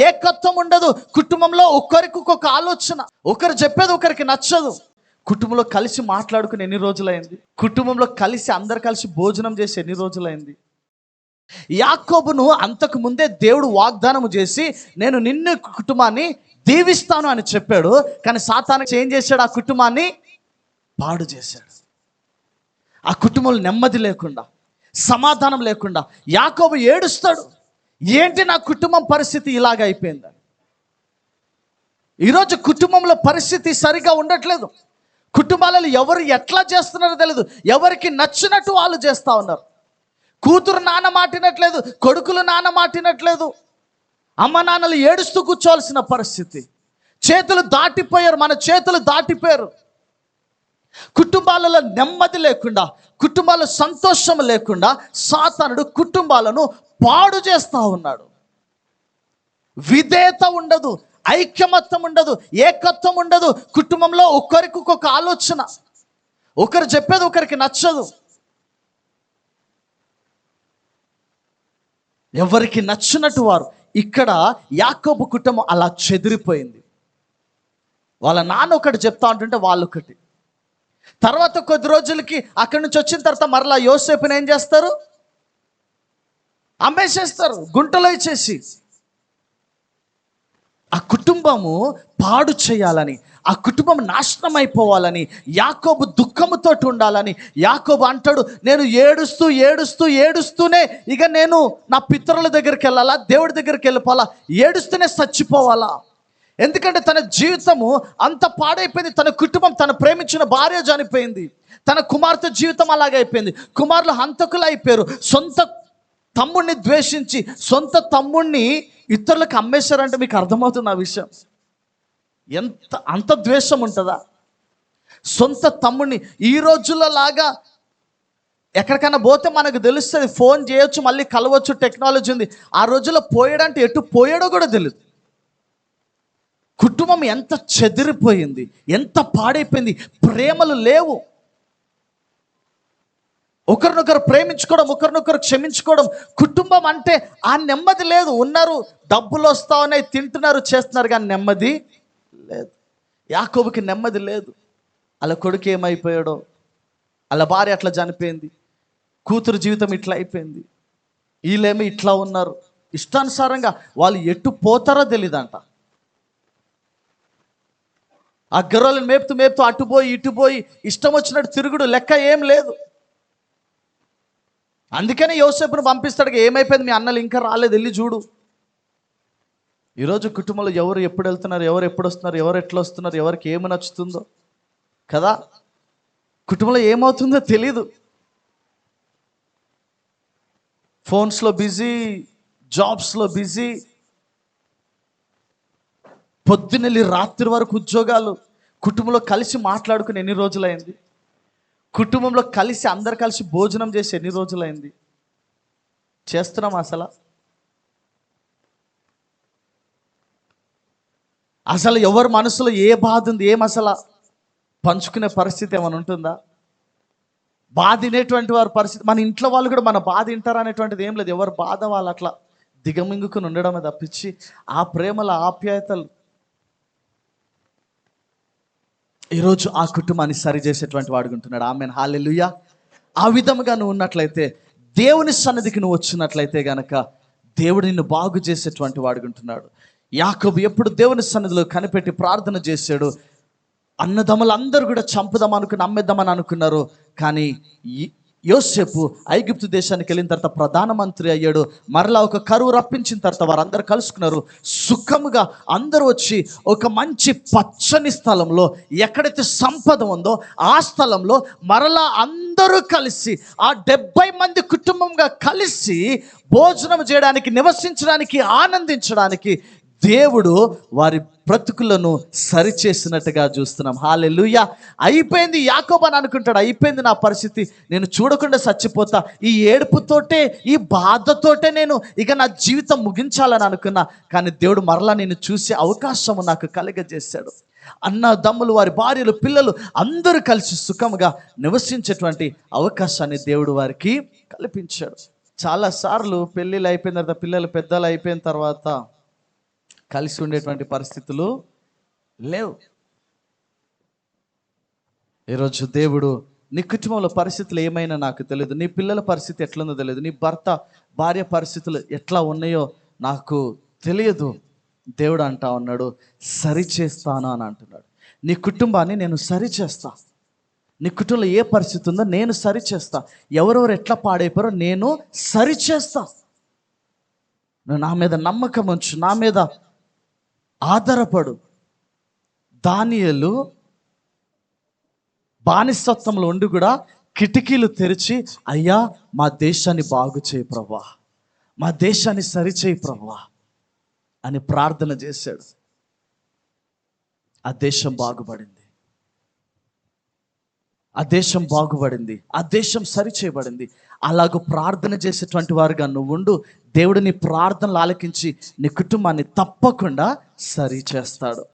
ఏకత్వం ఉండదు. కుటుంబంలో ఒకరికి ఒక్కొక్క ఆలోచన, ఒకరు చెప్పేది ఒకరికి నచ్చదు. కుటుంబంలో కలిసి మాట్లాడుకుని ఎన్ని రోజులైంది? కుటుంబంలో కలిసి అందరు కలిసి భోజనం చేసి ఎన్ని రోజులైంది? యాకోబును అంతకు ముందే దేవుడు వాగ్దానం చేసి నేను నిన్ను కుటుంబాన్ని దీవిస్తాను అని చెప్పాడు. కానీ సాతాను ఏం చేశాడు? ఆ కుటుంబాన్ని పాడు చేశాడు. ఆ కుటుంబంలో నెమ్మది లేకుండా, సమాధానం లేకుండా యాకోబు ఏడుస్తాడు. ఏంటి నా కుటుంబం పరిస్థితి ఇలాగ అయిపోయిందని. ఈరోజు కుటుంబంలో పరిస్థితి సరిగా ఉండట్లేదు. కుటుంబాలలో ఎవరు ఎట్లా చేస్తున్నారో తెలియదు. ఎవరికి నచ్చినట్టు వాళ్ళు చేస్తూ ఉన్నారు. కూతురు నాన్న మాటినట్లేదు, కొడుకులు నాన్న మాటినట్లేదు. అమ్మ నాన్నలు ఏడుస్తూ కూర్చోవలసిన పరిస్థితి. చేతులు దాటిపోయారు, మన చేతులు దాటిపోయారు. కుటుంబాలలో నెమ్మది లేకుండా, కుటుంబాల్లో సంతోషం లేకుండా సాతానుడు కుటుంబాలను పాడు చేస్తూ ఉన్నాడు. విధేయత ఉండదు, ఐక్యమత్యం ఉండదు, ఏకత్వం ఉండదు. కుటుంబంలో ఒకరికి ఒక్కొక్క ఆలోచన, ఒకరు చెప్పేది ఒకరికి నచ్చదు. ఎవరికి నచ్చినట్టు వారు. ఇక్కడ యాకోబు కుటుంబం అలా చెదిరిపోయింది. వాళ్ళ నాన్న ఒకటి చెప్తా ఉంటుంటే వాళ్ళు ఒకటి. తర్వాత కొద్ది రోజులకి అక్కడి నుంచి వచ్చిన తర్వాత మరలా యోసేపుని ఏం చేస్తారు? అమ్మేసేస్తారు, గుంటలో ఇచ్చేసి. ఆ కుటుంబము పాడు చేయాలని, ఆ కుటుంబం నాశనం అయిపోవాలని, యాకోబు దుఃఖముతోటి ఉండాలని యాకోబు అంటాడు, నేను ఏడుస్తూ ఏడుస్తూ ఏడుస్తూనే ఇక నేను నా పితరుల దగ్గరికి వెళ్ళాలా, దేవుడి దగ్గరికి వెళ్ళిపోవాలా, ఏడుస్తూనే చచ్చిపోవాలా. ఎందుకంటే తన జీవితము అంత పాడైపోయింది. తన కుటుంబం, తను ప్రేమించిన భార్య చనిపోయింది. తన కుమార్తె జీవితం అలాగే అయిపోయింది. కుమారులు హంతకులు అయిపోయారు. సొంత తమ్ముడిని ద్వేషించి సొంత తమ్ముడిని ఇతరులకు అమ్మేశారంటే మీకు అర్థమవుతుంది ఆ విషయం. అంత ద్వేషం ఉంటుందా? సొంత తమ్ముడిని. ఈ రోజుల్లో లాగా ఎక్కడికైనా పోతే మనకు తెలుస్తుంది, ఫోన్ చేయొచ్చు, మళ్ళీ కలవచ్చు, టెక్నాలజీ ఉంది. ఆ రోజుల్లో పోయాడంటే ఎటు పోయాడో కూడా తెలియదు. కుటుంబం ఎంత చెదిరిపోయింది, ఎంత పాడైపోయింది. ప్రేమలు లేవు. ఒకరినొకరు ప్రేమించుకోవడం, ఒకరినొకరు క్షమించుకోవడం. కుటుంబం అంటే ఆ నెమ్మది లేదు. ఉన్నారు, డబ్బులు వస్తా ఉన్నాయి, తింటున్నారు, చేస్తున్నారు, కానీ నెమ్మది లేదు. యాకోబుకి నెమ్మది లేదు. అలా కొడుకు ఏమైపోయాడో, అలా భార్య అట్లా చనిపోయింది, కూతురు జీవితం ఇట్లా అయిపోయింది, వీళ్ళేమో ఇట్లా ఉన్నారు. ఇష్టానుసారంగా వాళ్ళు ఎటు పోతారో తెలియదంట. ఆ గొర్రెలను మేపుతూ మేపుతూ అటుపోయి ఇటుపోయి ఇష్టం వచ్చినట్టు తిరుగుడు, లెక్క ఏం లేదు. అందుకనే యోసేపును పంపిస్తాడు, ఏమైపోయింది మీ అన్నలు ఇంకా రాలేదు, వెళ్ళి చూడు. ఈరోజు కుటుంబంలో ఎవరు ఎప్పుడు వెళ్తున్నారు, ఎవరు ఎప్పుడు వస్తున్నారు, ఎవరు ఎట్లా వస్తున్నారు, ఎవరికి ఏమి నచ్చుతుందో కదా, కుటుంబంలో ఏమవుతుందో తెలీదు. ఫోన్స్లో బిజీ, జాబ్స్లో బిజీ, పొద్దున్నెళ్ళి రాత్రి వరకు ఉద్యోగాలు. కుటుంబంలో కలిసి మాట్లాడుకుని ఎన్ని రోజులైంది? కుటుంబంలో కలిసి అందరు కలిసి భోజనం చేసి ఎన్ని రోజులైంది? చేస్తున్నాం అసలు? అసలు ఎవరి మనసులో ఏ బాధ ఉంది, ఏం అసలు పంచుకునే పరిస్థితి ఏమైనా ఉంటుందా? బాధ వినేటువంటి వారి పరిస్థితి, మన ఇంట్లో వాళ్ళు కూడా మన బాధ వింటారా అనేటువంటిది ఏం లేదు. ఎవరు బాధ వాళ్ళు అట్లా దిగమింగుకుని ఉండడమే తప్పించి ఆ ప్రేమల ఆప్యాయతలు ఈరోజు ఆ కుటుంబాన్ని సరిచేసేటువంటి వాడుకుంటున్నాడు. ఆమెన్, హల్లెలూయా. ఆ విధముగా నువ్వు ఉన్నట్లయితే, దేవుని సన్నిధికి నువ్వు వచ్చినట్లయితే గనక దేవుడు నిన్ను బాగు చేసేటువంటి వాడుకుంటున్నాడు. యాకోబు ఎప్పుడు దేవుని సన్నిధిలో కనిపెట్టి ప్రార్థన చేశాడు. అన్నదమ్ములందరూ కూడా చంపుదాం అనుకుని అమ్మేద్దామని అనుకున్నారు. కానీ యోసేపు ఐగుప్తు దేశానికి వెళ్ళిన తర్వాత ప్రధానమంత్రి అయ్యాడు. మరలా ఒక కరువు రప్పించిన తర్వాత వారందరూ కలుసుకున్నారు. సుఖముగా అందరూ వచ్చి ఒక మంచి పచ్చని స్థలంలో, ఎక్కడైతే సంపద ఉందో ఆ స్థలంలో మరలా అందరూ కలిసి, ఆ 70 మంది కుటుంబంగా కలిసి భోజనం చేయడానికి, నివసించడానికి, ఆనందించడానికి దేవుడు వారి బ్రతుకులను సరిచేసినట్టుగా చూస్తున్నాం. హల్లెలూయా. అయిపోయింది యాకోబు అని అనుకుంటాడు, అయిపోయింది నా పరిస్థితి, నేను చూడకుండా చచ్చిపోతా, ఈ ఏడుపుతోటే, ఈ బాధతోటే నేను ఇక నా జీవితం ముగించాలని అనుకున్నా. కానీ దేవుడు మరలా నేను చూసే అవకాశము నాకు కలుగజేశాడు. అన్నదమ్ములు, వారి భార్యలు, పిల్లలు అందరూ కలిసి సుఖంగా నివసించేటువంటి అవకాశాన్ని దేవుడు వారికి కల్పించాడు. చాలాసార్లు పెళ్ళిళ్ళు అయిపోయిన తర్వాత, పిల్లలు పెద్దలు అయిపోయిన తర్వాత కలిసి ఉండేటువంటి పరిస్థితులు లేవు. ఈరోజు దేవుడు నీ కుటుంబంలో పరిస్థితులు ఏమైనా నాకు తెలియదు, నీ పిల్లల పరిస్థితి ఎట్లుందో తెలియదు, నీ భార్య పరిస్థితులు ఎట్లా ఉన్నాయో నాకు తెలియదు. దేవుడు అంటా ఉన్నాడు, సరిచేస్తాను అని అంటున్నాడు. నీ కుటుంబాన్ని నేను సరిచేస్తా. నీ కుటుంబంలో ఏ పరిస్థితి ఉందో నేను సరిచేస్తా. ఎవరెవరు ఎట్లా పాడైపోయారో నేను సరిచేస్తా. నువ్వు నా మీద నమ్మకం ఉంచు, నా మీద ఆధారపడు. దానియేలు బానిసత్వంలో ఉండి కూడా కిటికీలు తెరిచి, అయ్యా మా దేశాన్ని బాగు చేయి ప్రభువా, మా దేశాన్ని సరిచేయి ప్రభువా అని ప్రార్థన చేశాడు. ఆ దేశం బాగుపడింది, ఆ దేశం బాగుపడింది, ఆ దేశం సరిచేయబడింది. అలాగూ ప్రార్థన చేసేటువంటి వారుగా నువ్వు ఉండు. దేవుడు నీ ప్రార్థనలు ఆలకించి నీ కుటుంబాన్ని తప్పకుండా సరి చేస్తాడు.